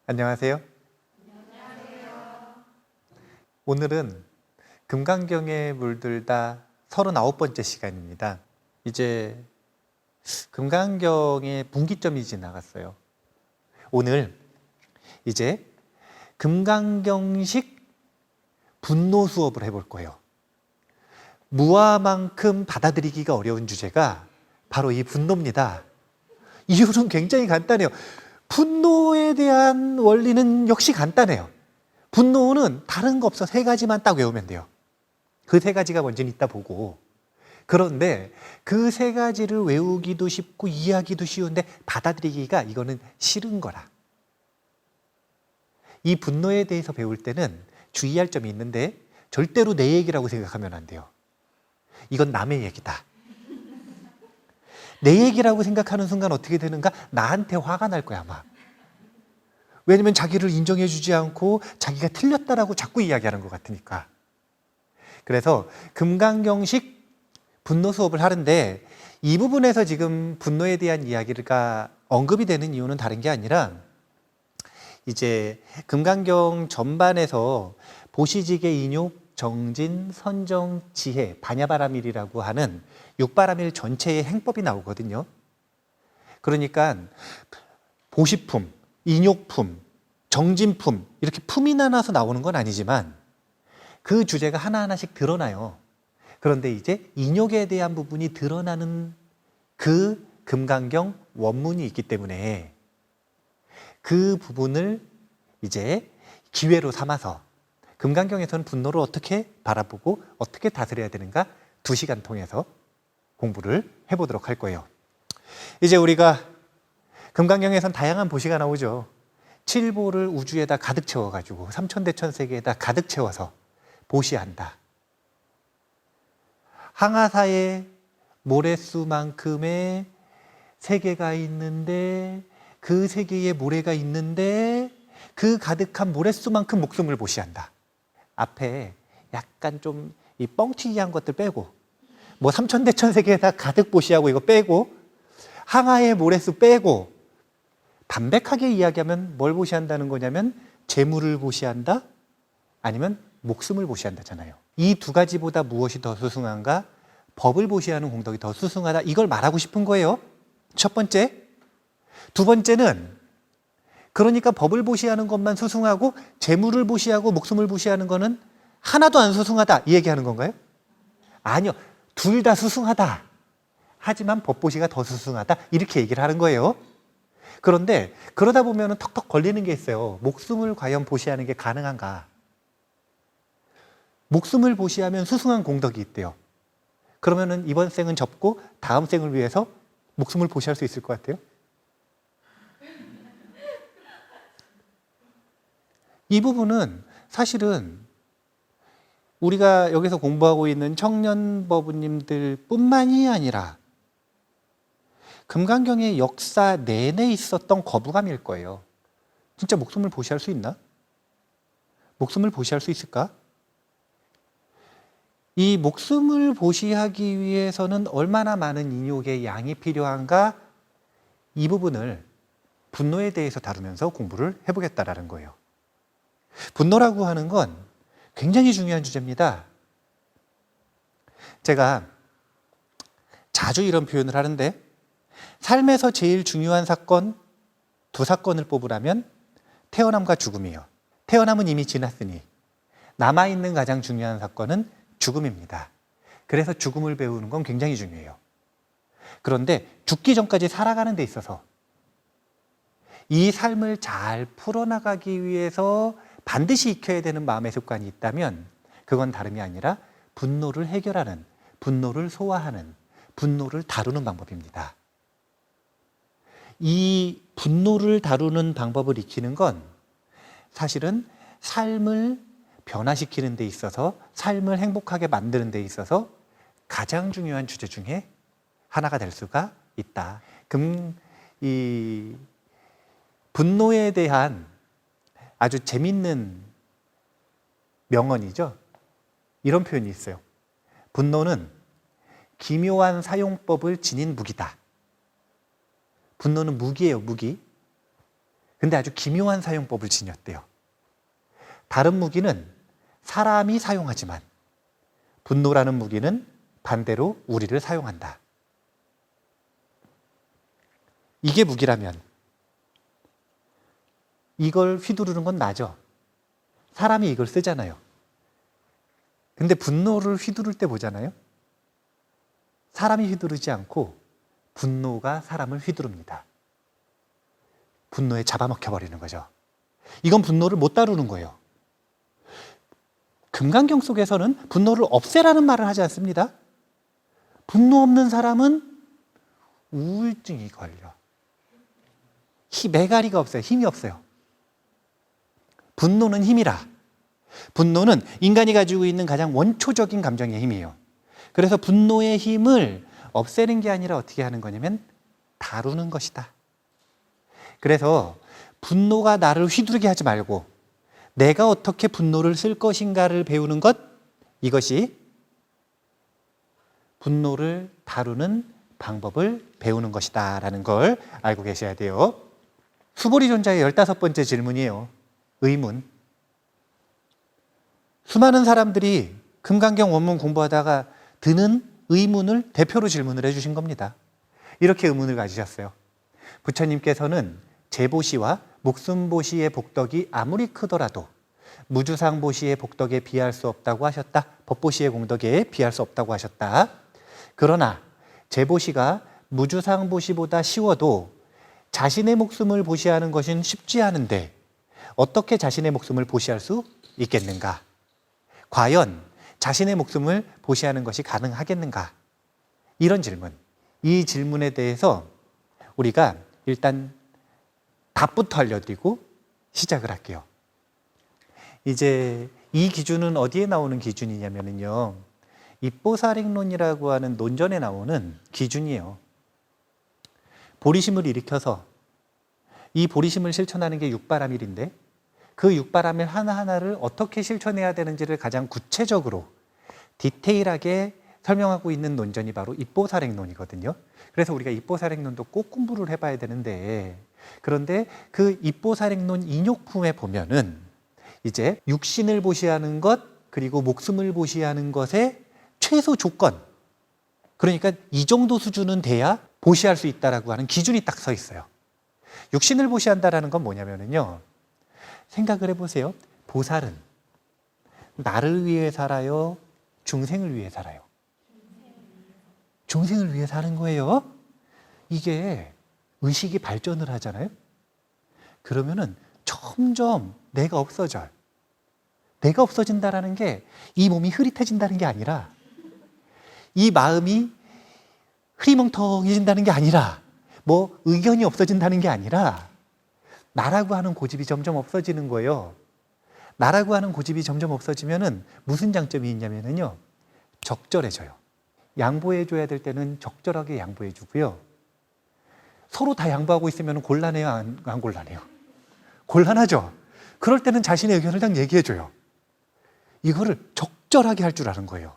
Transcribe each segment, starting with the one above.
안녕하세요. 오늘은 금강경에 물들다 39번째 시간입니다. 이제 금강경의 분기점이 지나갔어요. 오늘 이제 금강경식 분노 수업을 해볼 거예요. 무화만큼 받아들이기가 어려운 주제가 바로 이 분노입니다. 이유는 굉장히 간단해요. 분노에 대한 원리는 역시 간단해요. 분노는 다른 거 없어. 세 가지만 딱 외우면 돼요. 그 세 가지가 뭔지는 이따 보고. 그런데 그 세 가지를 외우기도 쉽고 이해하기도 쉬운데 받아들이기가 이거는 싫은 거라. 이 분노에 대해서 배울 때는 주의할 점이 있는데 절대로 내 얘기라고 생각하면 안 돼요. 이건 남의 얘기다. 내 얘기라고 생각하는 순간 어떻게 되는가? 나한테 화가 날 거야 아마. 왜냐면 자기를 인정해 주지 않고 자기가 틀렸다라고 자꾸 이야기하는 것 같으니까. 그래서 금강경식 분노 수업을 하는데 이 부분에서 지금 분노에 대한 이야기가 언급이 되는 이유는 다른 게 아니라 이제 금강경 전반에서 보시지계 인욕, 정진, 선정, 지혜, 반야바라밀이라고 하는 육바라밀 전체의 행법이 나오거든요. 그러니까 보시품, 인욕품, 정진품 이렇게 품이 나눠서 나오는 건 아니지만 그 주제가 하나하나씩 드러나요. 그런데 이제 인욕에 대한 부분이 드러나는 그 금강경 원문이 있기 때문에 그 부분을 이제 기회로 삼아서 금강경에서는 분노를 어떻게 바라보고 어떻게 다스려야 되는가 2시간 통해서 공부를 해보도록 할 거예요. 이제 우리가 금강경에선 다양한 보시가 나오죠. 7보를 우주에다 가득 채워가지고 삼천대천세계에다 가득 채워서 보시한다. 항하사에 모래수만큼의 세계가 있는데 그 세계에 모래가 있는데 그 가득한 모래수만큼 목숨을 보시한다. 앞에 약간 좀 이 뻥튀기한 것들 빼고 뭐 삼천대천세계에다 가득 보시하고 이거 빼고 항하의 모래수 빼고 담백하게 이야기하면 뭘 보시한다는 거냐면 재물을 보시한다 아니면 목숨을 보시한다잖아요. 이 두 가지보다 무엇이 더 수승한가? 법을 보시하는 공덕이 더 수승하다. 이걸 말하고 싶은 거예요. 첫 번째. 두 번째는 그러니까 법을 보시하는 것만 수승하고 재물을 보시하고 목숨을 보시하는 거는 하나도 안 수승하다 이 얘기하는 건가요? 아니요. 둘 다 수승하다. 하지만 법 보시가 더 수승하다 이렇게 얘기를 하는 거예요. 그런데 그러다 보면 턱턱 걸리는 게 있어요. 목숨을 과연 보시하는 게 가능한가? 목숨을 보시하면 수승한 공덕이 있대요. 그러면은 이번 생은 접고 다음 생을 위해서 목숨을 보시할 수 있을 것 같아요? 이 부분은 사실은 우리가 여기서 공부하고 있는 청년법우님들 뿐만이 아니라 금강경의 역사 내내 있었던 거부감일 거예요. 진짜 목숨을 보시할 수 있나? 목숨을 보시할 수 있을까? 이 목숨을 보시하기 위해서는 얼마나 많은 인욕의 양이 필요한가? 이 부분을 분노에 대해서 다루면서 공부를 해보겠다라는 거예요. 분노라고 하는 건 굉장히 중요한 주제입니다. 제가 자주 이런 표현을 하는데 삶에서 제일 중요한 사건 2사건을 뽑으라면 태어남과 죽음이에요. 태어남은 이미 지났으니 남아있는 가장 중요한 사건은 죽음입니다. 그래서 죽음을 배우는 건 굉장히 중요해요. 그런데 죽기 전까지 살아가는 데 있어서 이 삶을 잘 풀어나가기 위해서 반드시 익혀야 되는 마음의 습관이 있다면 그건 다름이 아니라 분노를 해결하는, 분노를 소화하는, 분노를 다루는 방법입니다. 이 분노를 다루는 방법을 익히는 건 사실은 삶을 변화시키는 데 있어서 삶을 행복하게 만드는 데 있어서 가장 중요한 주제 중에 하나가 될 수가 있다. 이 분노에 대한 아주 재밌는 명언이죠. 이런 표현이 있어요. 분노는 기묘한 사용법을 지닌 무기다. 분노는 무기예요, 무기. 근데 아주 기묘한 사용법을 지녔대요. 다른 무기는 사람이 사용하지만 분노라는 무기는 반대로 우리를 사용한다. 이게 무기라면 이걸 휘두르는 건 나죠. 사람이 이걸 쓰잖아요. 근데 분노를 휘두를 때 보잖아요. 사람이 휘두르지 않고 분노가 사람을 휘두릅니다. 분노에 잡아먹혀버리는 거죠. 이건 분노를 못 다루는 거예요. 금강경 속에서는 분노를 없애라는 말을 하지 않습니다. 분노 없는 사람은 우울증이 걸려. 매가리가 없어요. 힘이 없어요. 분노는 힘이라. 분노는 인간이 가지고 있는 가장 원초적인 감정의 힘이에요. 그래서 분노의 힘을 없애는 게 아니라 어떻게 하는 거냐면 다루는 것이다. 그래서 분노가 나를 휘두르게 하지 말고 내가 어떻게 분노를 쓸 것인가를 배우는 것, 이것이 분노를 다루는 방법을 배우는 것이다 라는 걸 알고 계셔야 돼요. 수보리존자의 15번째 질문이에요. 의문. 수많은 사람들이 금강경 원문 공부하다가 드는 의문을 대표로 질문을 해주신 겁니다. 이렇게 의문을 가지셨어요. 부처님께서는 제보시와 목숨보시의 복덕이 아무리 크더라도 무주상보시의 복덕에 비할 수 없다고 하셨다. 법보시의 공덕에 비할 수 없다고 하셨다. 그러나 제보시가 무주상보시보다 쉬워도 자신의 목숨을 보시하는 것은 쉽지 않은데 어떻게 자신의 목숨을 보시할 수 있겠는가? 과연 자신의 목숨을 보시하는 것이 가능하겠는가? 이런 질문. 이 질문에 대해서 우리가 일단 답부터 알려드리고 시작을 할게요. 이제 이 기준은 어디에 나오는 기준이냐면요. 입보살행론이라고 하는 논전에 나오는 기준이에요. 보리심을 일으켜서 이 보리심을 실천하는 게 육바라밀인데 그 육바라밀 하나하나를 어떻게 실천해야 되는지를 가장 구체적으로 디테일하게 설명하고 있는 논전이 바로 입보살행론이거든요. 그래서 우리가 입보살행론도 꼭 공부를 해봐야 되는데, 그런데 그 입보살행론 인욕품에 보면은 이제 육신을 보시하는 것 그리고 목숨을 보시하는 것의 최소 조건, 그러니까 이 정도 수준은 돼야 보시할 수 있다라고 하는 기준이 딱 서 있어요. 육신을 보시한다라는 건 뭐냐면요, 생각을 해보세요. 보살은 나를 위해 살아요? 중생을 위해 살아요? 중생을 위해 사는 거예요. 이게 의식이 발전을 하잖아요. 그러면은 점점 내가 없어져요. 내가 없어진다라는 게 이 몸이 흐릿해진다는 게 아니라, 이 마음이 흐리멍텅해진다는 게 아니라, 뭐 의견이 없어진다는 게 아니라 나라고 하는 고집이 점점 없어지는 거예요. 나라고 하는 고집이 점점 없어지면은 무슨 장점이 있냐면요, 적절해져요. 양보해줘야 될 때는 적절하게 양보해주고요. 서로 다 양보하고 있으면 곤란해요, 안 곤란해요? 곤란하죠? 그럴 때는 자신의 의견을 딱 얘기해줘요. 이거를 적절하게 할 줄 아는 거예요.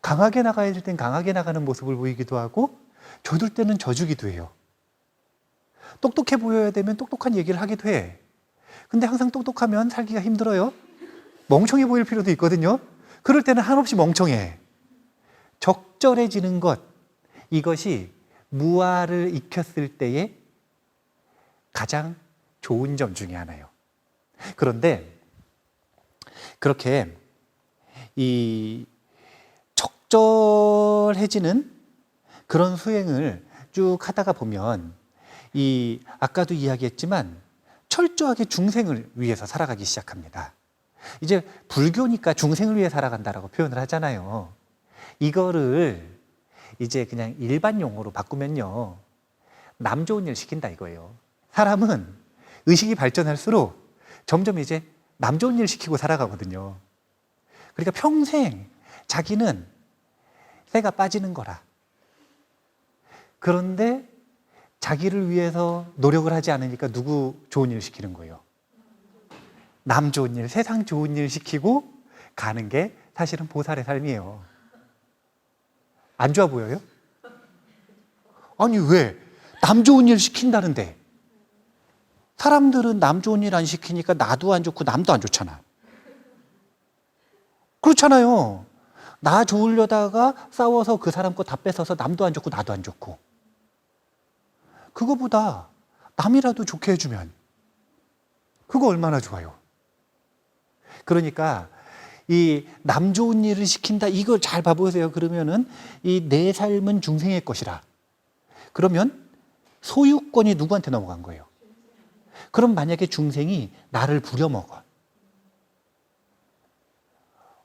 강하게 나가야 될 땐 강하게 나가는 모습을 보이기도 하고, 져줄 때는 져주기도 해요. 똑똑해 보여야 되면 똑똑한 얘기를 하기도 해. 근데 항상 똑똑하면 살기가 힘들어요. 멍청해 보일 필요도 있거든요. 그럴 때는 한없이 멍청해. 적절해지는 것, 이것이 무아를 익혔을 때의 가장 좋은 점 중에 하나예요. 그런데 그렇게 이 적절해지는 그런 수행을 쭉 하다가 보면, 이 아까도 이야기했지만 철저하게 중생을 위해서 살아가기 시작합니다. 이제 불교니까 중생을 위해 살아간다라고 표현을 하잖아요. 이거를 이제 그냥 일반 용어로 바꾸면요, 남 좋은 일 시킨다 이거예요. 사람은 의식이 발전할수록 점점 이제 남 좋은 일 시키고 살아가거든요. 그러니까 평생 자기는 새가 빠지는 거라. 그런데 자기를 위해서 노력을 하지 않으니까 누구 좋은 일 시키는 거예요? 남 좋은 일, 세상 좋은 일 시키고 가는 게 사실은 보살의 삶이에요. 안 좋아 보여요? 아니 왜? 남 좋은 일 시킨다는데 사람들은 남 좋은 일 안 시키니까 나도 안 좋고 남도 안 좋잖아. 그렇잖아요. 나 좋으려다가 싸워서 그 사람 거 다 뺏어서 남도 안 좋고 나도 안 좋고. 그거보다 남이라도 좋게 해주면 그거 얼마나 좋아요. 그러니까 이 남 좋은 일을 시킨다, 이걸 잘 봐보세요. 그러면은 이 내 삶은 중생의 것이라. 그러면 소유권이 누구한테 넘어간 거예요? 그럼 만약에 중생이 나를 부려먹어.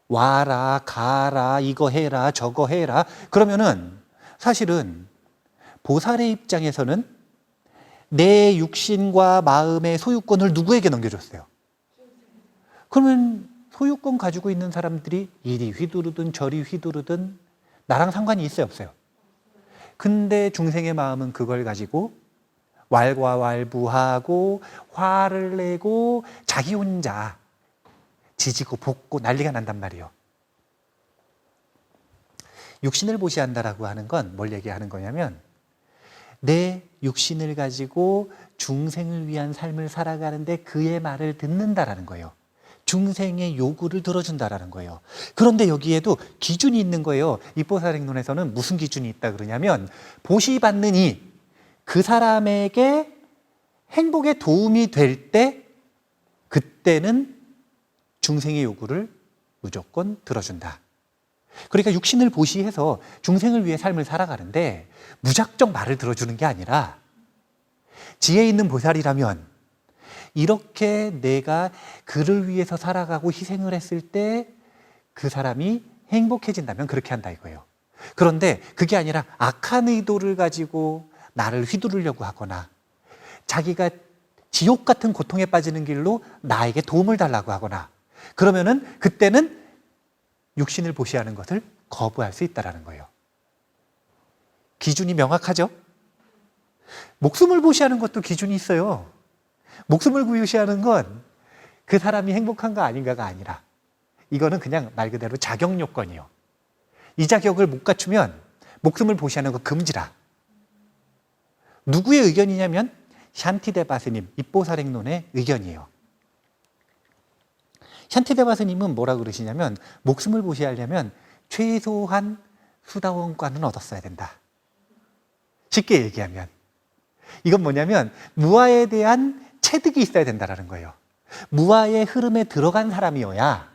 와라, 가라, 이거 해라, 저거 해라. 그러면은 사실은 보살의 입장에서는 내 육신과 마음의 소유권을 누구에게 넘겨줬어요? 그러면 소유권 가지고 있는 사람들이 이리 휘두르든 저리 휘두르든 나랑 상관이 있어요, 없어요? 근데 중생의 마음은 그걸 가지고 왈가왈부하고 화를 내고 자기 혼자 지지고 볶고 난리가 난단 말이에요. 육신을 보시한다라고 하는 건 뭘 얘기하는 거냐면 내 육신을 가지고 중생을 위한 삶을 살아가는데 그의 말을 듣는다라는 거예요. 중생의 요구를 들어준다라는 거예요. 그런데 여기에도 기준이 있는 거예요. 입보살행론에서는 무슨 기준이 있다 그러냐면 보시받는 이 그 사람에게 행복에 도움이 될 때 그때는 중생의 요구를 무조건 들어준다. 그러니까 육신을 보시해서 중생을 위해 삶을 살아가는데 무작정 말을 들어주는 게 아니라 지혜 있는 보살이라면 이렇게 내가 그를 위해서 살아가고 희생을 했을 때 그 사람이 행복해진다면 그렇게 한다 이거예요. 그런데 그게 아니라 악한 의도를 가지고 나를 휘두르려고 하거나 자기가 지옥 같은 고통에 빠지는 길로 나에게 도움을 달라고 하거나 그러면은 그때는 육신을 보시하는 것을 거부할 수 있다는 거예요. 기준이 명확하죠? 목숨을 보시하는 것도 기준이 있어요. 목숨을 구유시하는 건 그 사람이 행복한가 아닌가가 아니라 이거는 그냥 말 그대로 자격 요건이에요. 이 자격을 못 갖추면 목숨을 보시하는 거 금지라. 누구의 의견이냐면 샨티데바스님 입보살행론의 의견이에요. 샨티데바스님은 뭐라고 그러시냐면 목숨을 보시하려면 최소한 수다원과는 얻었어야 된다. 쉽게 얘기하면 이건 뭐냐면 무아에 대한 체득이 있어야 된다는 거예요. 무아의 흐름에 들어간 사람이어야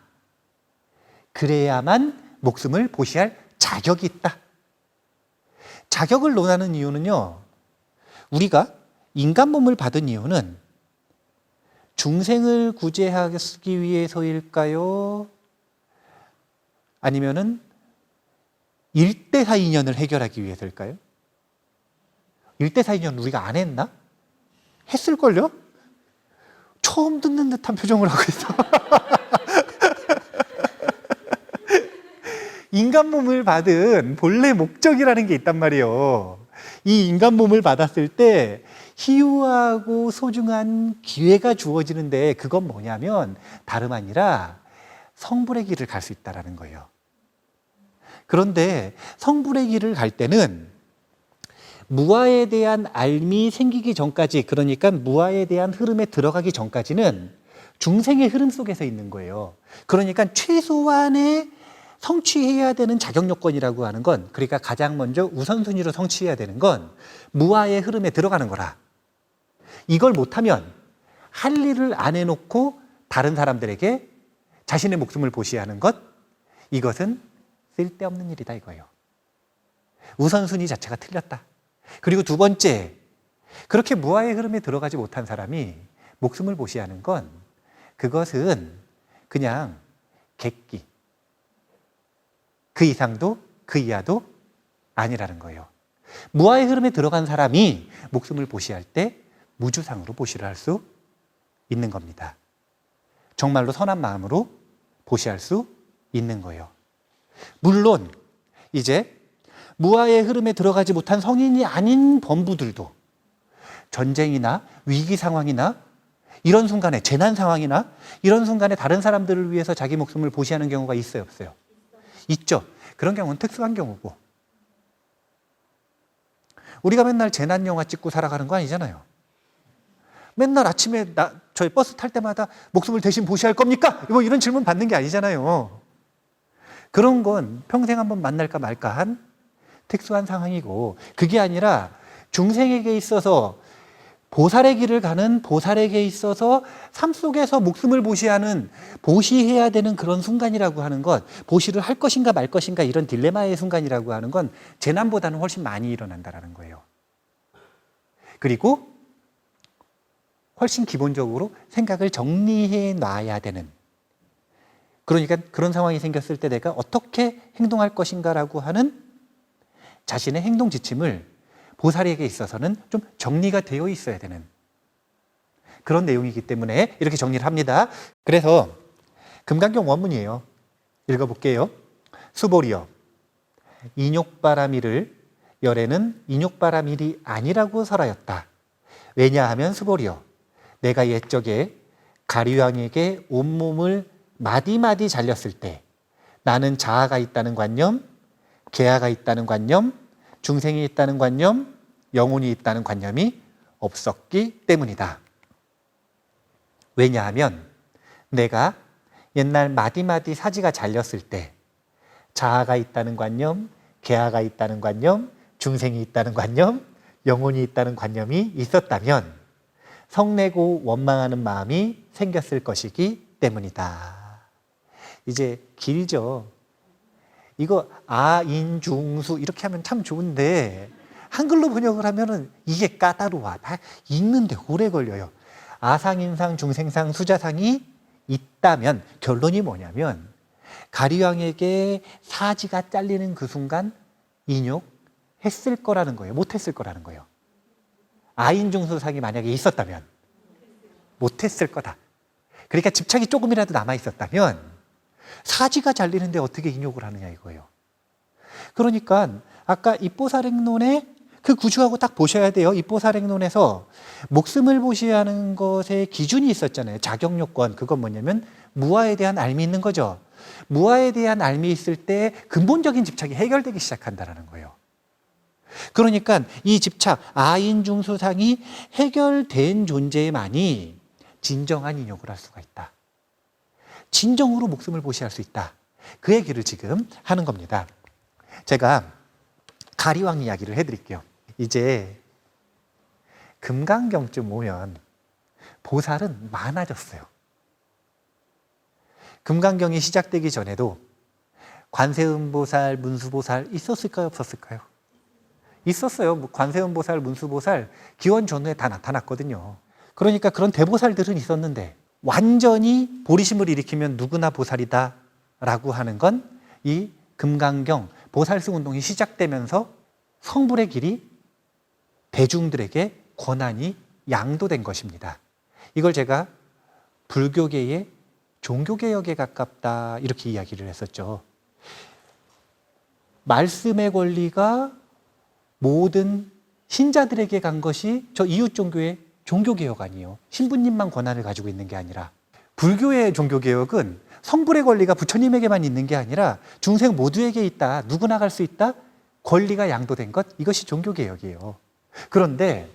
그래야만 목숨을 보시할 자격이 있다. 자격을 논하는 이유는요, 우리가 인간 몸을 받은 이유는 중생을 구제하기 위해서일까요? 아니면은 일대사 인연을 해결하기 위해서일까요? 일대사 인연 우리가 안 했나? 했을걸요? 처음 듣는 듯한 표정을 하고 있어. 인간 몸을 받은 본래 목적이라는 게 있단 말이에요. 이 인간 몸을 받았을 때 희유하고 소중한 기회가 주어지는데 그건 뭐냐면 다름 아니라 성불의 길을 갈 수 있다는 거예요. 그런데 성불의 길을 갈 때는 무아에 대한 알미 생기기 전까지, 그러니까 무아에 대한 흐름에 들어가기 전까지는 중생의 흐름 속에서 있는 거예요. 그러니까 최소한의 성취해야 되는 자격 요건이라고 하는 건, 그러니까 가장 먼저 우선순위로 성취해야 되는 건 무아의 흐름에 들어가는 거라. 이걸 못하면 할 일을 안 해놓고 다른 사람들에게 자신의 목숨을 보시하는 것, 이것은 쓸데없는 일이다 이거예요. 우선순위 자체가 틀렸다. 그리고 두 번째, 그렇게 무아의 흐름에 들어가지 못한 사람이 목숨을 보시하는 건 그것은 그냥 객기, 그 이상도 그 이하도 아니라는 거예요. 무아의 흐름에 들어간 사람이 목숨을 보시할 때 무주상으로 보시를 할 수 있는 겁니다. 정말로 선한 마음으로 보시할 수 있는 거예요. 물론 이제 무아의 흐름에 들어가지 못한 성인이 아닌 범부들도 전쟁이나 위기 상황이나 이런 순간에, 재난 상황이나 이런 순간에 다른 사람들을 위해서 자기 목숨을 보시하는 경우가 있어요, 없어요? 있죠. 그런 경우는 특수한 경우고, 우리가 맨날 재난 영화 찍고 살아가는 거 아니잖아요. 맨날 아침에 저희 버스 탈 때마다 목숨을 대신 보시할 겁니까? 뭐 이런 질문 받는 게 아니잖아요. 그런 건 평생 한번 만날까 말까 한 특수한 상황이고, 그게 아니라 중생에게 있어서 보살의 길을 가는 보살에게 있어서 삶 속에서 목숨을 보시하는, 보시해야 되는 그런 순간이라고 하는 것, 보시를 할 것인가 말 것인가 이런 딜레마의 순간이라고 하는 건 재난보다는 훨씬 많이 일어난다는 거예요. 그리고 훨씬 기본적으로 생각을 정리해 놔야 되는, 그러니까 그런 상황이 생겼을 때 내가 어떻게 행동할 것인가라고 하는 자신의 행동 지침을 보살에게 있어서는 좀 정리가 되어 있어야 되는 그런 내용이기 때문에 이렇게 정리를 합니다. 그래서 금강경 원문이에요. 읽어볼게요. 수보리여, 인욕바라밀을 열에는 인욕바라밀이 아니라고 설하였다. 왜냐하면 수보리여, 내가 옛적에 가리왕에게 온몸을 마디마디 잘렸을 때 나는 자아가 있다는 관념, 계아가 있다는 관념, 중생이 있다는 관념, 영혼이 있다는 관념이 없었기 때문이다. 왜냐하면 내가 옛날 마디마디 사지가 잘렸을 때 자아가 있다는 관념, 계아가 있다는 관념, 중생이 있다는 관념, 영혼이 있다는 관념이 있었다면 성내고 원망하는 마음이 생겼을 것이기 때문이다. 이제 길죠. 이거 아인중수 이렇게 하면 참 좋은데 한글로 번역을 하면은 이게 까다로워. 읽는데 오래 걸려요. 아상인상, 중생상, 수자상이 있다면 결론이 뭐냐면 가리왕에게 사지가 잘리는 그 순간 인욕했을 거라는 거예요. 못했을 거라는 거예요. 아인중수상이 만약에 있었다면 못했을 거다. 그러니까 집착이 조금이라도 남아 있었다면 사지가 잘리는데 어떻게 인욕을 하느냐 이거예요. 그러니까 아까 입보살행론의 그 구조하고 딱 보셔야 돼요. 입보살행론에서 목숨을 보시하는 것에 기준이 있었잖아요. 자격요건. 그건 뭐냐면 무아에 대한 알미 있는 거죠. 무아에 대한 알미 있을 때 근본적인 집착이 해결되기 시작한다는 거예요. 그러니까 이 집착, 아인중수상이 해결된 존재만이 진정한 인욕을 할 수가 있다. 진정으로 목숨을 보시할 수 있다. 그 얘기를 지금 하는 겁니다. 제가 가리왕 이야기를 해드릴게요. 이제 금강경쯤 오면 보살은 많아졌어요. 금강경이 시작되기 전에도 관세음보살, 문수보살 있었을까요? 없었을까요? 있었어요. 관세음보살, 문수보살 기원 전후에 다 나타났거든요. 그러니까 그런 대보살들은 있었는데 완전히 보리심을 일으키면 누구나 보살이다 라고 하는 건 이 금강경 보살승 운동이 시작되면서 성불의 길이 대중들에게 권한이 양도된 것입니다. 이걸 제가 불교계의 종교개혁에 가깝다 이렇게 이야기를 했었죠. 말씀의 권리가 모든 신자들에게 간 것이 저 이웃종교의 종교개혁 아니에요. 신부님만 권한을 가지고 있는 게 아니라, 불교의 종교개혁은 성불의 권리가 부처님에게만 있는 게 아니라 중생 모두에게 있다. 누구나 갈 수 있다. 권리가 양도된 것, 이것이 종교개혁이에요. 그런데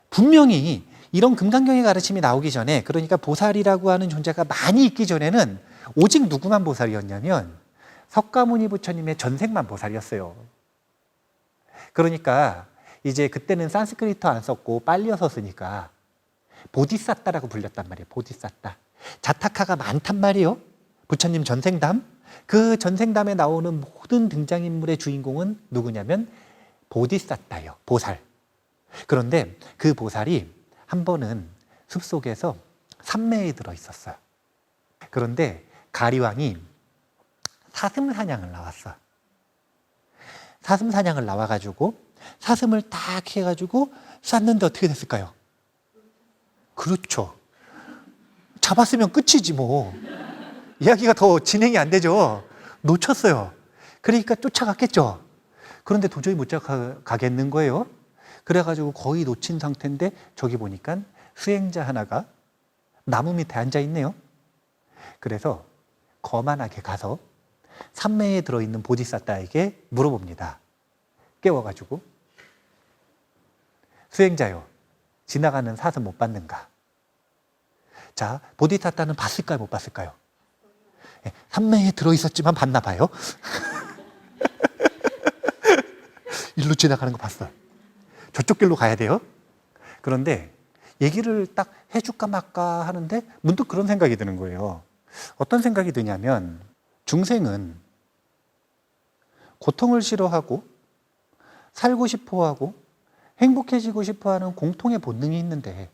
분명히 이런 금강경의 가르침이 나오기 전에, 그러니까 보살이라고 하는 존재가 많이 있기 전에는 오직 누구만 보살이었냐면 석가모니 부처님의 전생만 보살이었어요. 그러니까 이제 그때는 산스크리트 안 썼고 빨리어 썼으니까 보디사타라고 불렸단 말이에요. 보디사타. 자타카가 많단 말이에요. 부처님 전생담. 그 전생담에 나오는 모든 등장인물의 주인공은 누구냐면 보디사타예요. 보살. 그런데 그 보살이 한 번은 숲속에서 산매에 들어 있었어요. 그런데 가리왕이 사슴 사냥을 나왔어. 사슴 사냥을 나와가지고 사슴을 딱 해가지고 쐈는데 어떻게 됐을까요? 그렇죠. 잡았으면 끝이지 뭐. 이야기가 더 진행이 안 되죠. 놓쳤어요. 그러니까 쫓아갔겠죠. 그런데 도저히 못 쫓아가겠는 거예요. 그래가지고 거의 놓친 상태인데 저기 보니까 수행자 하나가 나무 밑에 앉아 있네요. 그래서 거만하게 가서 산매에 들어있는 보디사타에게 물어봅니다. 깨워가지고, 수행자요, 지나가는 사슴 못 봤는가? 자, 보디사타는 봤을까요? 못 봤을까요? 산매에 들어있었지만 봤나 봐요. 일로 지나가는 거 봤어요. 저쪽 길로 가야 돼요. 그런데 얘기를 딱 해줄까 말까 하는데 문득 그런 생각이 드는 거예요. 어떤 생각이 드냐면 중생은 고통을 싫어하고 살고 싶어하고 행복해지고 싶어하는 공통의 본능이 있는데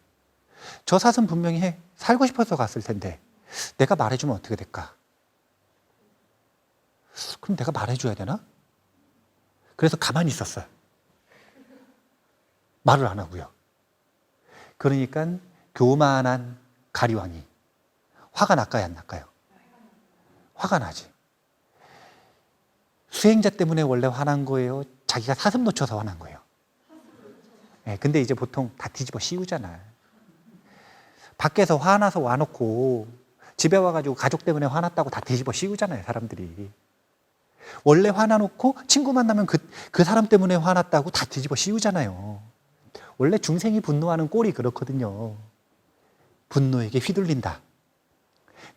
저 사슴 분명히 살고 싶어서 갔을 텐데 내가 말해주면 어떻게 될까? 그럼 내가 말해줘야 되나? 그래서 가만히 있었어요. 말을 안 하고요. 그러니까 교만한 가리왕이 화가 날까요, 안 날까요? 화가 나지. 수행자 때문에 원래 화난 거예요? 자기가 사슴 놓쳐서 화난 거예요? 근데 이제 보통 다 뒤집어 씌우잖아. 밖에서 화나서 와놓고 집에 와가지고 가족 때문에 화났다고 다 뒤집어 씌우잖아요, 사람들이. 원래 화나놓고 친구 만나면 그 사람 때문에 화났다고 다 뒤집어 씌우잖아요. 원래 중생이 분노하는 꼴이 그렇거든요. 분노에게 휘둘린다.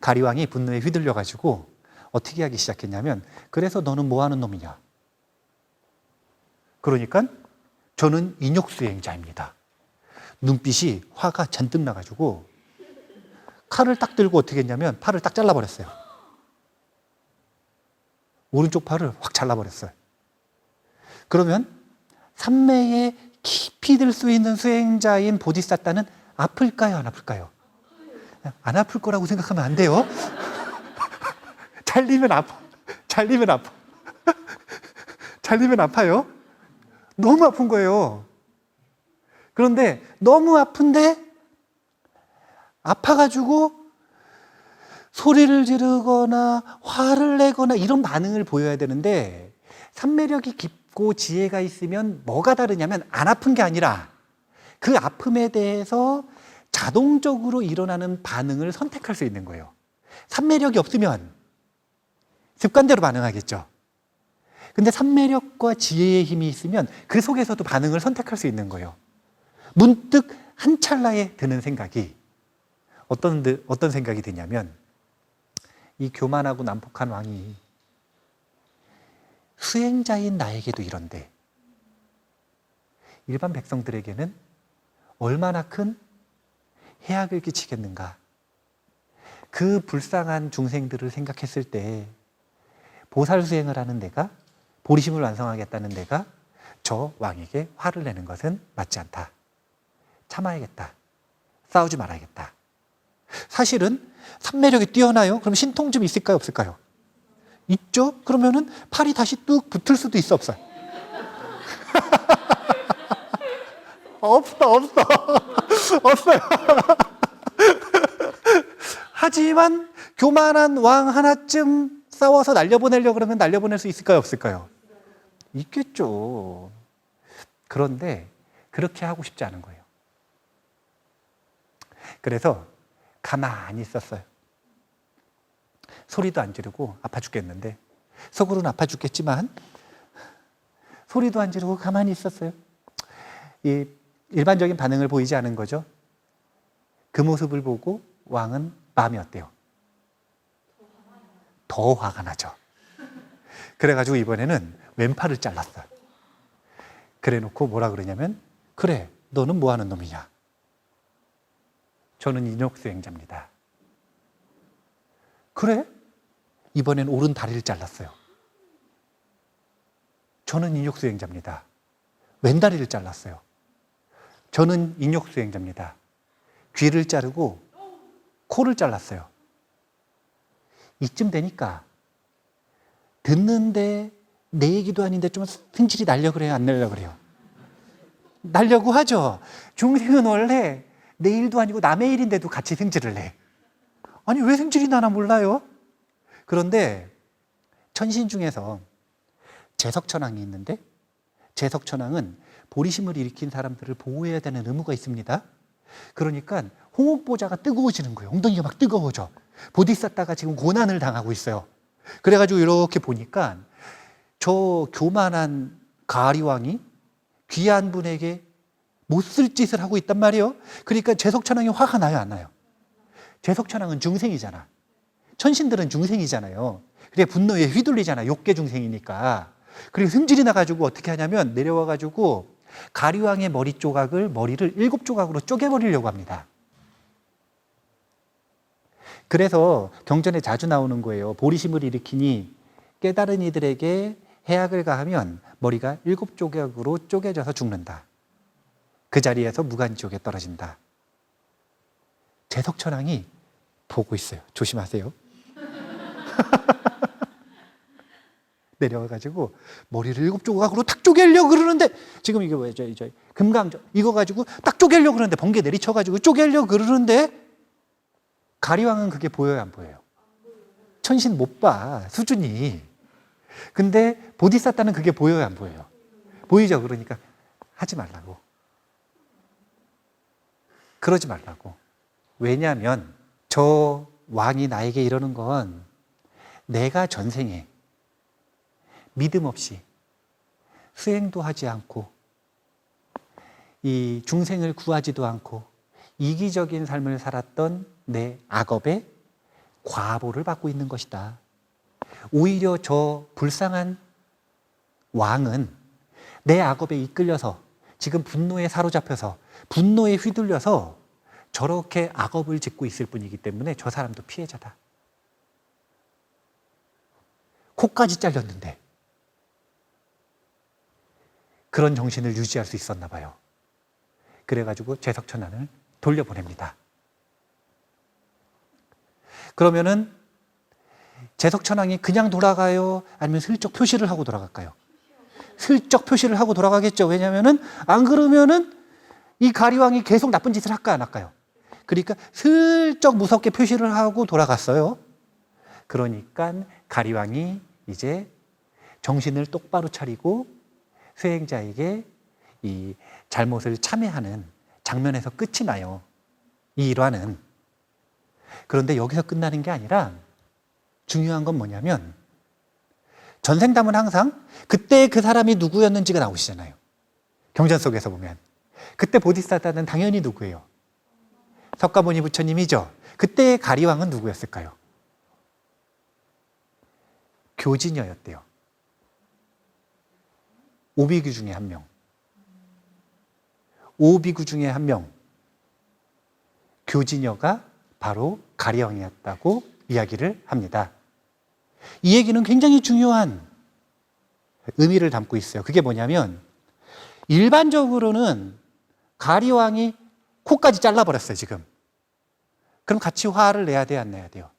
가리왕이 분노에 휘둘려가지고 어떻게 하기 시작했냐면 그래서 너는 뭐 하는 놈이냐? 그러니까 저는 인욕수행자입니다. 눈빛이 화가 잔뜩 나가지고 칼을 딱 들고 어떻게 했냐면 팔을 딱 잘라버렸어요. 오른쪽 팔을 확 잘라버렸어요. 그러면 산매에 깊이 들 수 있는 수행자인 보디사타는 아플까요? 안 아플까요? 안 아플 거라고 생각하면 안 돼요. 잘리면 아파. 잘리면 아파. 잘리면 아파요. 너무 아픈 거예요. 그런데 너무 아픈데 아파가지고 소리를 지르거나 화를 내거나 이런 반응을 보여야 되는데 산매력이 깊고 지혜가 있으면 뭐가 다르냐면 안 아픈 게 아니라 그 아픔에 대해서 자동적으로 일어나는 반응을 선택할 수 있는 거예요. 산매력이 없으면 습관대로 반응하겠죠. 근데 산매력과 지혜의 힘이 있으면 그 속에서도 반응을 선택할 수 있는 거예요. 문득 한 찰나에 드는 생각이 어떤 생각이 드냐면 이 교만하고 난폭한 왕이 수행자인 나에게도 이런데 일반 백성들에게는 얼마나 큰 해악을 끼치겠는가. 그 불쌍한 중생들을 생각했을 때 보살 수행을 하는 내가, 보리심을 완성하겠다는 내가 저 왕에게 화를 내는 것은 맞지 않다. 참아야겠다. 싸우지 말아야겠다. 사실은 산매력이 뛰어나요? 그럼 신통 좀 있을까요? 없을까요? 있죠? 그러면은 팔이 다시 뚝 붙을 수도 있어, 없어요? 없어. 없어요. 하지만 교만한 왕 하나쯤 싸워서 날려보내려고 그러면 날려보낼 수 있을까요? 없을까요? 있겠죠. 그런데 그렇게 하고 싶지 않은 거예요. 그래서 가만히 있었어요. 소리도 안 지르고 아파 죽겠는데 속으로는 아파 죽겠지만 소리도 안 지르고 가만히 있었어요. 이 일반적인 반응을 보이지 않은 거죠. 그 모습을 보고 왕은 마음이 어때요? 더 화가 나죠. 그래가지고 이번에는 왼팔을 잘랐어요. 그래 놓고 뭐라 그러냐면 그래, 너는 뭐 하는 놈이냐? 저는 인욕수행자입니다. 그래? 이번엔 오른 다리를 잘랐어요. 저는 인욕수행자입니다. 왼 다리를 잘랐어요. 저는 인욕수행자입니다. 귀를 자르고 코를 잘랐어요. 이쯤 되니까 듣는데 내 얘기도 아닌데 좀 승질이 나려고 그래요? 안 나려고 그래요? 나려고 하죠. 중생은 원래 내 일도 아니고 남의 일인데도 같이 승질을 내. 아니 왜 승질이 나나 몰라요? 그런데 천신 중에서 재석천왕이 있는데 재석천왕은 보리심을 일으킨 사람들을 보호해야 되는 의무가 있습니다. 그러니까 홍옥보자가 뜨거워지는 거예요. 엉덩이가 막 뜨거워져. 보디사타가 지금 고난을 당하고 있어요. 그래가지고 이렇게 보니까 저 교만한 가리왕이 귀한 분에게 못 쓸 짓을 하고 있단 말이에요. 그러니까 재석천왕이 화가 나요, 안 나요? 재석천왕은 중생이잖아. 천신들은 중생이잖아요. 그래 분노에 휘둘리잖아. 욕계 중생이니까. 그리고 승질이 나가지고 어떻게 하냐면 내려와가지고 가리왕의 머리를 7조각으로 쪼개버리려고 합니다. 그래서 경전에 자주 나오는 거예요. 보리심을 일으키니 깨달은 이들에게 해악을 가하면 머리가 7조각으로 쪼개져서 죽는다. 그 자리에서 무간지옥에 떨어진다. 재석천왕이 보고 있어요. 조심하세요. 내려와가지고 머리를 7조각으로 탁 쪼개려고 그러는데, 지금 이게 뭐예요? 금강정 이거 가지고 딱 쪼개려고 그러는데, 번개 내리쳐가지고 쪼개려고 그러는데, 가리왕은 그게 보여요, 안 보여요? 천신 못 봐, 수준이. 근데 보디사타는 그게 보여요, 안 보여요? 보이죠? 그러니까 하지 말라고. 그러지 말라고. 왜냐하면 저 왕이 나에게 이러는 건 내가 전생에 믿음 없이 수행도 하지 않고 이 중생을 구하지도 않고 이기적인 삶을 살았던 내 악업의 과보를 받고 있는 것이다. 오히려 저 불쌍한 왕은 내 악업에 이끌려서 지금 분노에 사로잡혀서 분노에 휘둘려서 저렇게 악업을 짓고 있을 뿐이기 때문에 저 사람도 피해자다. 코까지 잘렸는데 그런 정신을 유지할 수 있었나 봐요. 그래가지고 재석천왕을 돌려보냅니다. 그러면은 재석천왕이 그냥 돌아가요? 아니면 슬쩍 표시를 하고 돌아갈까요? 슬쩍 표시를 하고 돌아가겠죠. 왜냐하면은 안 그러면은 이 가리왕이 계속 나쁜 짓을 할까 안 할까요? 그러니까 슬쩍 무섭게 표시를 하고 돌아갔어요. 그러니까 가리왕이 이제 정신을 똑바로 차리고 수행자에게 이 잘못을 참회하는 장면에서 끝이 나요. 이 일화는. 그런데 여기서 끝나는 게 아니라 중요한 건 뭐냐면, 전생담은 항상 그때 그 사람이 누구였는지가 나오시잖아요. 경전 속에서 보면. 그때 보디사타는 당연히 누구예요? 석가모니 부처님이죠. 그때의 가리왕은 누구였을까요? 교진여였대요. 오비규 중에 한 명. 오비구 중에 한 명. 교진여가 바로 가리왕이었다고 이야기를 합니다. 이 얘기는 굉장히 중요한 의미를 담고 있어요. 그게 뭐냐면, 일반적으로는 가리왕이 코까지 잘라버렸어요, 지금. 그럼 같이 화를 내야 돼요, 안 내야 돼요?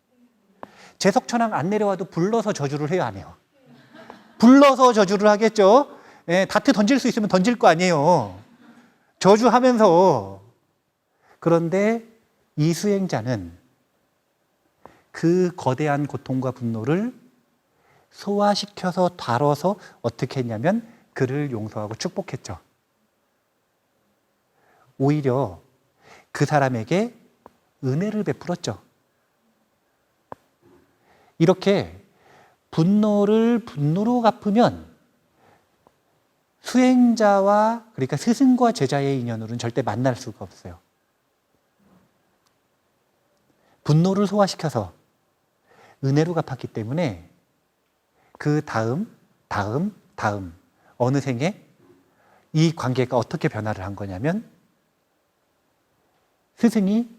재석천왕 안 내려와도 불러서 저주를 해요, 안 해요? 불러서 저주를 하겠죠? 예, 다트 던질 수 있으면 던질 거 아니에요. 저주하면서. 그런데 이 수행자는 그 거대한 고통과 분노를 소화시켜서 다뤄서 어떻게 했냐면 그를 용서하고 축복했죠. 오히려 그 사람에게 은혜를 베풀었죠. 이렇게 분노를 분노로 갚으면 수행자와, 그러니까 스승과 제자의 인연으로는 절대 만날 수가 없어요. 분노를 소화시켜서 은혜로 갚았기 때문에 그 다음 어느 생에 이 관계가 어떻게 변화를 한 거냐면, 스승이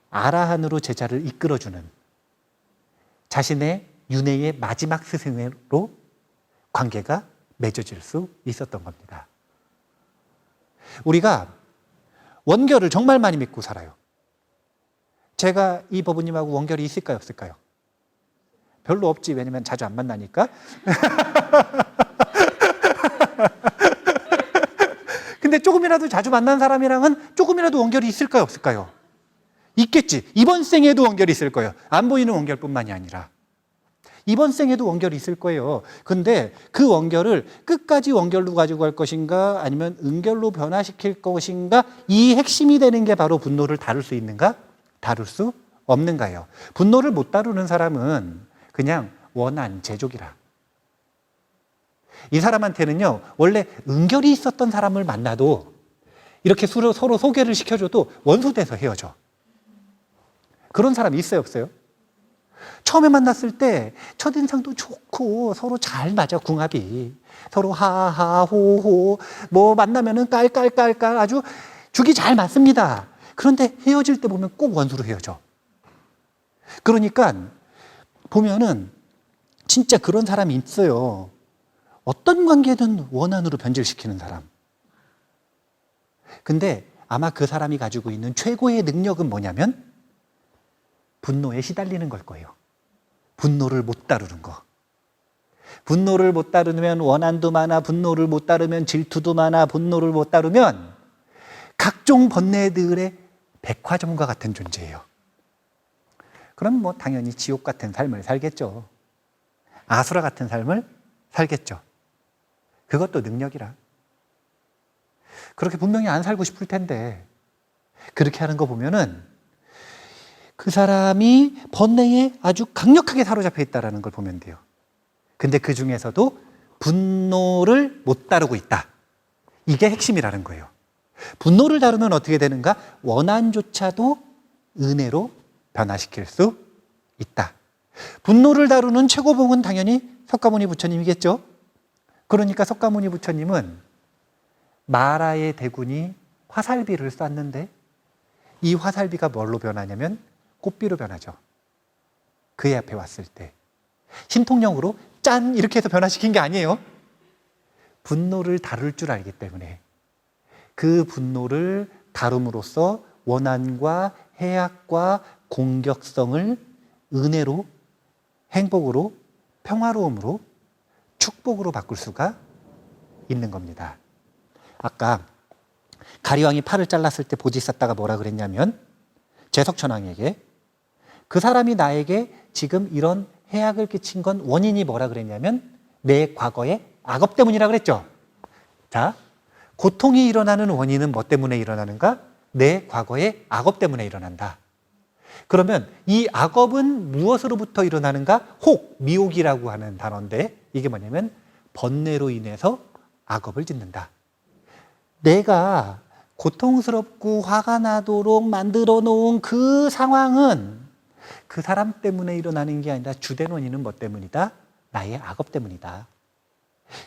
아라한으로 제자를 이끌어주는 자신의 윤회의 마지막 스승으로 관계가 맺어질 수 있었던 겁니다. 우리가 원결을 정말 많이 믿고 살아요. 제가 이 법부님하고 원결이 있을까요, 없을까요? 별로 없지. 왜냐면 자주 안 만나니까. 근데 조금이라도 자주 만난 사람이랑은 조금이라도 원결이 있을까요, 없을까요? 있겠지. 이번 생에도 원결이 있을 거예요. 안 보이는 원결뿐만이 아니라 이번 생에도 원결이 있을 거예요. 근데 그 원결을 끝까지 원결로 가지고 갈 것인가, 아니면 은결로 변화시킬 것인가, 이 핵심이 되는 게 바로 분노를 다룰 수 있는가, 다룰 수 없는가예요. 분노를 못 다루는 사람은 그냥 원한 제족이라. 이 사람한테는요, 원래 은결이 있었던 사람을 만나도 이렇게 서로 소개를 시켜줘도 원수 돼서 헤어져. 그런 사람이 있어요, 없어요? 처음에 만났을 때 첫인상도 좋고 서로 잘 맞아, 궁합이. 서로 하하 호호 뭐 만나면은 깔깔깔깔 아주 죽이 잘 맞습니다. 그런데 헤어질 때 보면 꼭 원수로 헤어져. 그러니까 보면은 진짜 그런 사람이 있어요. 어떤 관계든 원한으로 변질시키는 사람. 근데 아마 그 사람이 가지고 있는 최고의 능력은 뭐냐면 분노에 시달리는 걸 거예요. 분노를 못 다루는 거. 분노를 못 다루면 원한도 많아, 분노를 못 다루면 질투도 많아, 분노를 못 다루면 각종 번뇌들의 백화점과 같은 존재예요. 그럼 뭐 당연히 지옥 같은 삶을 살겠죠. 아수라 같은 삶을 살겠죠. 그것도 능력이라. 그렇게 분명히 안 살고 싶을 텐데 그렇게 하는 거 보면은 그 사람이 번뇌에 아주 강력하게 사로잡혀 있다는 걸 보면 돼요. 근데 그 중에서도 분노를 못 다루고 있다. 이게 핵심이라는 거예요. 분노를 다루면 어떻게 되는가? 원한조차도 은혜로 변화시킬 수 있다. 분노를 다루는 최고봉은 당연히 석가모니 부처님이겠죠. 그러니까 석가모니 부처님은 마라의 대군이 화살비를 쐈는데 이 화살비가 뭘로 변하냐면 꽃비로 변하죠. 그의 앞에 왔을 때 신통력으로 짠 이렇게 해서 변화시킨 게 아니에요. 분노를 다룰 줄 알기 때문에 그 분노를 다룸으로써 원한과 해악과 공격성을 은혜로, 행복으로, 평화로움으로, 축복으로 바꿀 수가 있는 겁니다. 아까 가리왕이 팔을 잘랐을 때 보지사다가 뭐라 그랬냐면 제석천왕에게 그 사람이 나에게 지금 이런 해악을 끼친 건 원인이 뭐라 그랬냐면 내 과거의 악업 때문이라 그랬죠. 자, 고통이 일어나는 원인은 뭐 때문에 일어나는가? 내 과거의 악업 때문에 일어난다. 그러면 이 악업은 무엇으로부터 일어나는가? 혹, 미혹이라고 하는 단어인데 이게 뭐냐면 번뇌로 인해서 악업을 짓는다. 내가 고통스럽고 화가 나도록 만들어 놓은 그 상황은 그 사람 때문에 일어나는 게 아니라 주된 원인은 뭐 때문이다? 나의 악업 때문이다.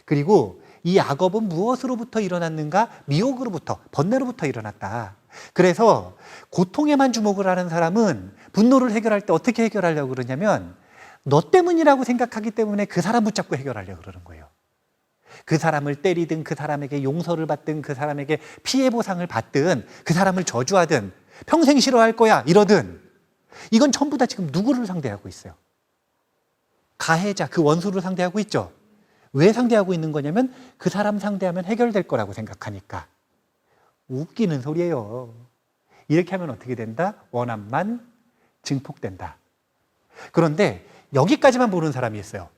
그리고 이 악업은 무엇으로부터 일어났는가? 미혹으로부터, 번뇌로부터 일어났다. 그래서 고통에만 주목을 하는 사람은 분노를 해결할 때 어떻게 해결하려고 그러냐면 너 때문이라고 생각하기 때문에 그 사람 붙잡고 해결하려고 그러는 거예요. 그 사람을 때리든 그 사람에게 용서를 받든 그 사람에게 피해 보상을 받든 그 사람을 저주하든 평생 싫어할 거야 이러든 이건 전부 다 지금 누구를 상대하고 있어요? 가해자, 그 원수를 상대하고 있죠. 왜 상대하고 있는 거냐면 그 사람 상대하면 해결될 거라고 생각하니까. 웃기는 소리예요. 이렇게 하면 어떻게 된다? 원한만 증폭된다. 그런데 여기까지만 보는 사람이 있어요.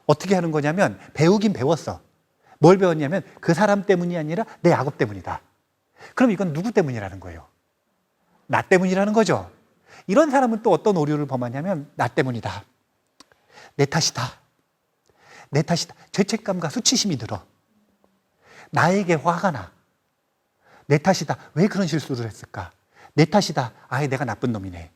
어떻게 하는 거냐면 배우긴 배웠어. 뭘 배웠냐면 그 사람 때문이 아니라 내 악업 때문이다. 그럼 이건 누구 때문이라는 거예요? 나 때문이라는 거죠. 이런 사람은 또 어떤 오류를 범하냐면 나 때문이다. 내 탓이다. 내 탓이다. 죄책감과 수치심이 들어. 나에게 화가 나. 내 탓이다. 왜 그런 실수를 했을까? 내 탓이다. 아예 내가 나쁜 놈이네.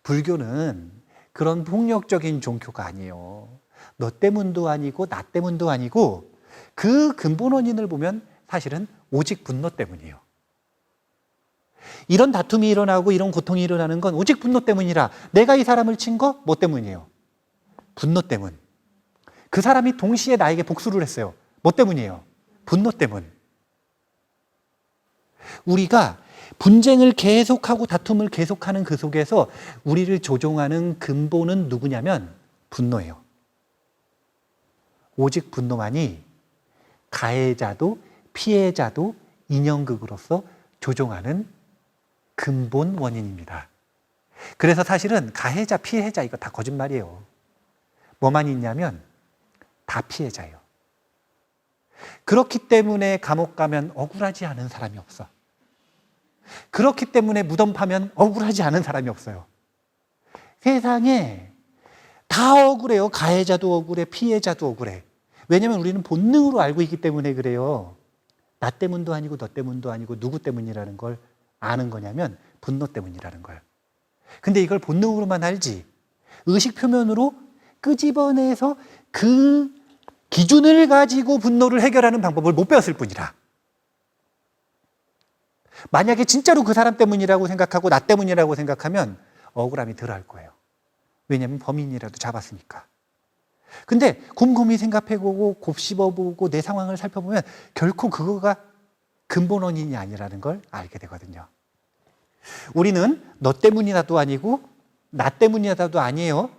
불교는 그런 폭력적인 종교가 아니에요. 너 때문도 아니고 나 때문도 아니고 그 근본 원인을 보면 사실은 오직 분노 때문이에요. 이런 다툼이 일어나고 이런 고통이 일어나는 건 오직 분노 때문이라. 내가 이 사람을 친 거 뭐 때문이에요? 분노 때문. 그 사람이 동시에 나에게 복수를 했어요. 뭐 때문이에요? 분노 때문. 우리가 분쟁을 계속하고 다툼을 계속하는 그 속에서 우리를 조종하는 근본은 누구냐면 분노예요. 오직 분노만이 가해자도 피해자도 인연극으로서 조종하는 근본 원인입니다. 그래서 사실은 가해자, 피해자 이거 다 거짓말이에요. 뭐만 있냐면 다 피해자예요. 그렇기 때문에 감옥 가면 억울하지 않은 사람이 없어. 그렇기 때문에 무덤 파면 억울하지 않은 사람이 없어요. 세상에 다 억울해요. 가해자도 억울해, 피해자도 억울해. 왜냐하면 우리는 본능으로 알고 있기 때문에 그래요. 나 때문도 아니고 너 때문도 아니고 누구 때문이라는 걸 아는 거냐면 분노 때문이라는 걸. 근데 이걸 본능으로만 알지 의식 표면으로 끄집어내서 그 기준을 가지고 분노를 해결하는 방법을 못 배웠을 뿐이라. 만약에 진짜로 그 사람 때문이라고 생각하고 나 때문이라고 생각하면 억울함이 덜할 거예요. 왜냐하면 범인이라도 잡았으니까. 근데 곰곰이 생각해보고 곱씹어보고 내 상황을 살펴보면 결코 그거가 근본 원인이 아니라는 걸 알게 되거든요. 우리는 너 때문이라도 아니고 나 때문이라도 아니에요.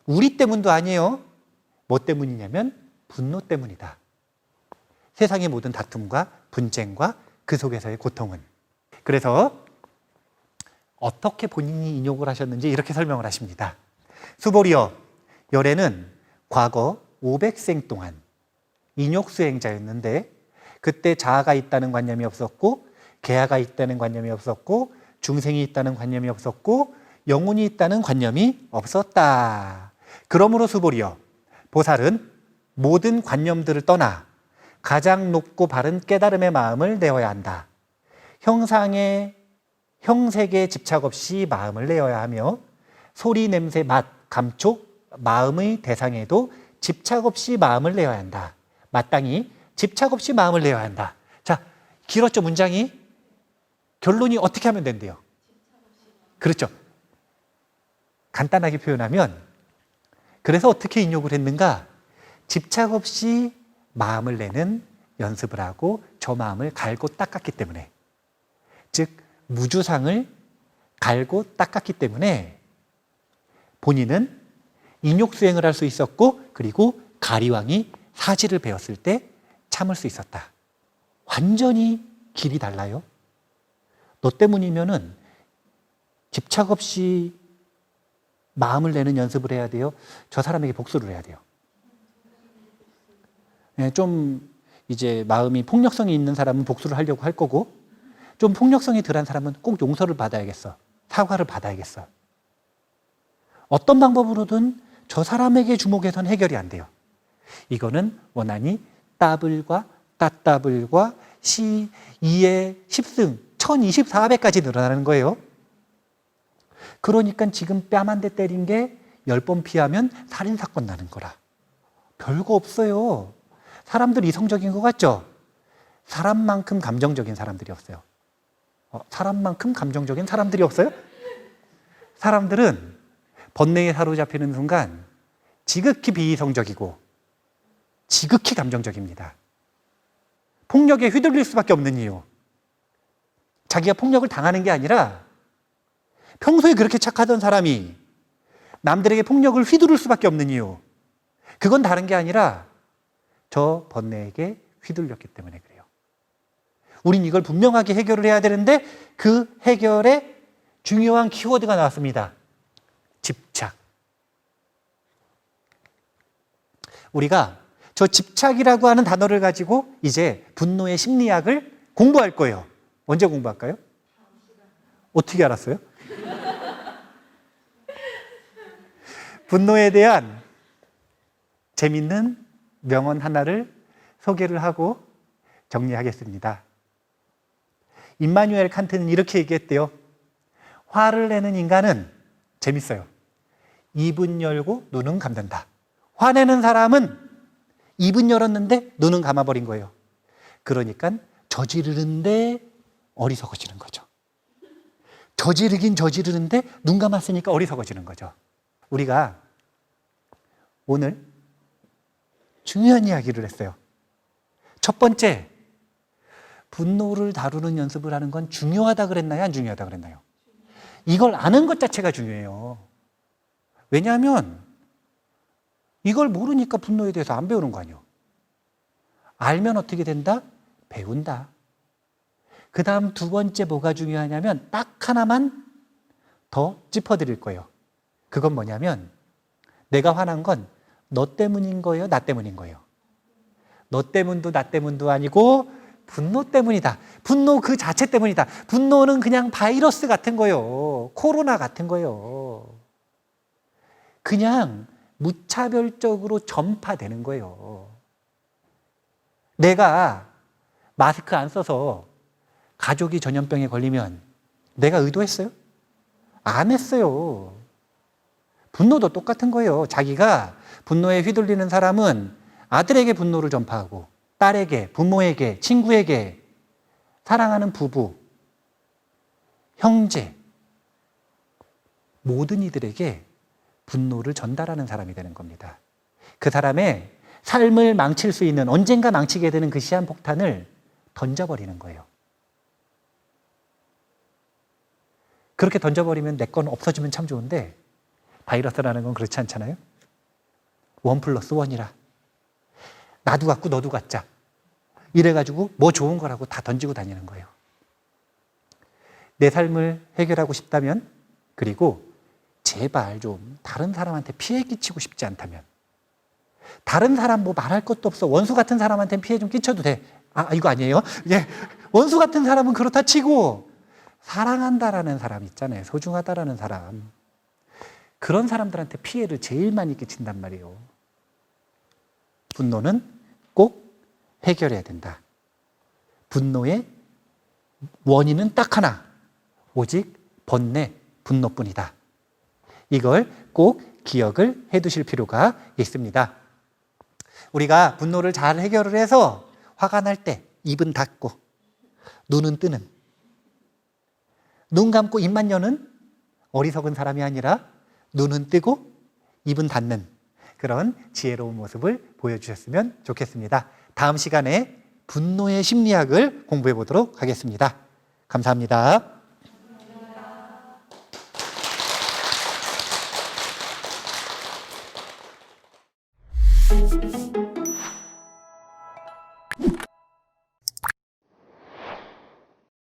우리 때문도 아니에요. 뭐 때문이냐면 분노 때문이다. 세상의 모든 다툼과 분쟁과 그 속에서의 고통은. 그래서 어떻게 본인이 인욕을 하셨는지 이렇게 설명을 하십니다. 수보리여, 열애는 과거 500생 동안 인욕 수행자였는데 그때 자아가 있다는 관념이 없었고 계하가 있다는 관념이 없었고 중생이 있다는 관념이 없었고 영혼이 있다는 관념이 없었다. 그러므로 수보리여, 보살은 모든 관념들을 떠나 가장 높고 바른 깨달음의 마음을 내어야 한다. 형색에 집착 없이 마음을 내어야 하며 소리, 냄새, 맛, 감촉, 마음의 대상에도 집착 없이 마음을 내어야 한다. 마땅히 집착 없이 마음을 내어야 한다. 자, 길었죠, 문장이? 결론이 어떻게 하면 된대요? 그렇죠. 간단하게 표현하면 그래서 어떻게 인욕을 했는가? 집착 없이 마음을 내는 연습을 하고 저 마음을 갈고 닦았기 때문에, 즉 무주상을 갈고 닦았기 때문에 본인은 인욕수행을 할 수 있었고 그리고 가리왕이 사지를 배웠을 때 참을 수 있었다. 완전히 길이 달라요. 너 때문이면은 집착 없이 마음을 내는 연습을 해야 돼요. 저 사람에게 복수를 해야 돼요. 좀 이제 마음이 폭력성이 있는 사람은 복수를 하려고 할 거고 좀 폭력성이 덜한 사람은 꼭 용서를 받아야겠어. 사과를 받아야겠어. 어떤 방법으로든 저 사람에게 주목해서는 해결이 안 돼요. 이거는 원한이 따블과 따따블과 시 2의 10승 1024배까지 늘어나는 거예요. 그러니까 지금 뺨 한 대 때린 게 10번 피하면 살인사건 나는 거라. 별거 없어요. 사람들 이성적인 것 같죠? 사람만큼 감정적인 사람들이 없어요. 사람만큼 감정적인 사람들이 없어요? 사람들은 번뇌에 사로잡히는 순간 지극히 비이성적이고 지극히 감정적입니다. 폭력에 휘둘릴 수밖에 없는 이유. 자기가 폭력을 당하는 게 아니라 평소에 그렇게 착하던 사람이 남들에게 폭력을 휘두를 수밖에 없는 이유. 그건 다른 게 아니라 저 번뇌에게 휘둘렸기 때문에 그래요. 우린 이걸 분명하게 해결을 해야 되는데 그 해결에 중요한 키워드가 나왔습니다. 집착. 우리가 저 집착이라고 하는 단어를 가지고 이제 분노의 심리학을 공부할 거예요. 언제 공부할까요? 어떻게 알았어요? 분노에 대한 재밌는 명언 하나를 소개를 하고 정리하겠습니다. 임마누엘 칸트는 이렇게 얘기했대요. 화를 내는 인간은 재밌어요. 입은 열고 눈은 감는다. 화내는 사람은 입은 열었는데 눈은 감아버린 거예요. 그러니까 저지르는데 어리석어지는 거죠. 저지르긴 저지르는데 눈 감았으니까 어리석어지는 거죠. 우리가 오늘 중요한 이야기를 했어요. 첫 번째, 분노를 다루는 연습을 하는 건 중요하다 그랬나요? 안 중요하다 그랬나요? 이걸 아는 것 자체가 중요해요. 왜냐하면 이걸 모르니까 분노에 대해서 안 배우는 거 아니에요. 알면 어떻게 된다? 배운다. 그 다음 두 번째 뭐가 중요하냐면 딱 하나만 더 짚어드릴 거예요. 그건 뭐냐면 내가 화난 건 너 때문인 거예요? 나 때문인 거예요? 너 때문도 나 때문도 아니고 분노 때문이다. 분노 그 자체 때문이다. 분노는 그냥 바이러스 같은 거예요. 코로나 같은 거예요. 그냥 무차별적으로 전파되는 거예요. 내가 마스크 안 써서 가족이 전염병에 걸리면 내가 의도했어요? 안 했어요. 분노도 똑같은 거예요. 자기가 분노에 휘둘리는 사람은 아들에게 분노를 전파하고 딸에게, 부모에게, 친구에게, 사랑하는 부부, 형제, 모든 이들에게 분노를 전달하는 사람이 되는 겁니다. 그 사람의 삶을 망칠 수 있는, 언젠가 망치게 되는 그 시한폭탄을 던져버리는 거예요. 그렇게 던져버리면 내 건 없어지면 참 좋은데 바이러스라는 건 그렇지 않잖아요. 1+1이라. 나도 갖고 너도 갖자. 이래가지고 뭐 좋은 거라고 다 던지고 다니는 거예요. 내 삶을 해결하고 싶다면, 그리고 제발 좀 다른 사람한테 피해 끼치고 싶지 않다면, 다른 사람 뭐 말할 것도 없어. 원수 같은 사람한테는 피해 좀 끼쳐도 돼. 이거 아니에요? 예. 원수 같은 사람은 그렇다 치고 사랑한다라는 사람 있잖아요. 소중하다라는 사람. 그런 사람들한테 피해를 제일 많이 끼친단 말이에요. 분노는 꼭 해결해야 된다. 분노의 원인은 딱 하나. 오직 번뇌, 분노뿐이다. 이걸 꼭 기억을 해 두실 필요가 있습니다. 우리가 분노를 잘 해결을 해서 화가 날 때 입은 닫고 눈은 뜨는, 눈 감고 입만 여는 어리석은 사람이 아니라 눈은 뜨고 입은 닫는 그런 지혜로운 모습을 보여주셨으면 좋겠습니다. 다음 시간에 분노의 심리학을 공부해 보도록 하겠습니다. 감사합니다.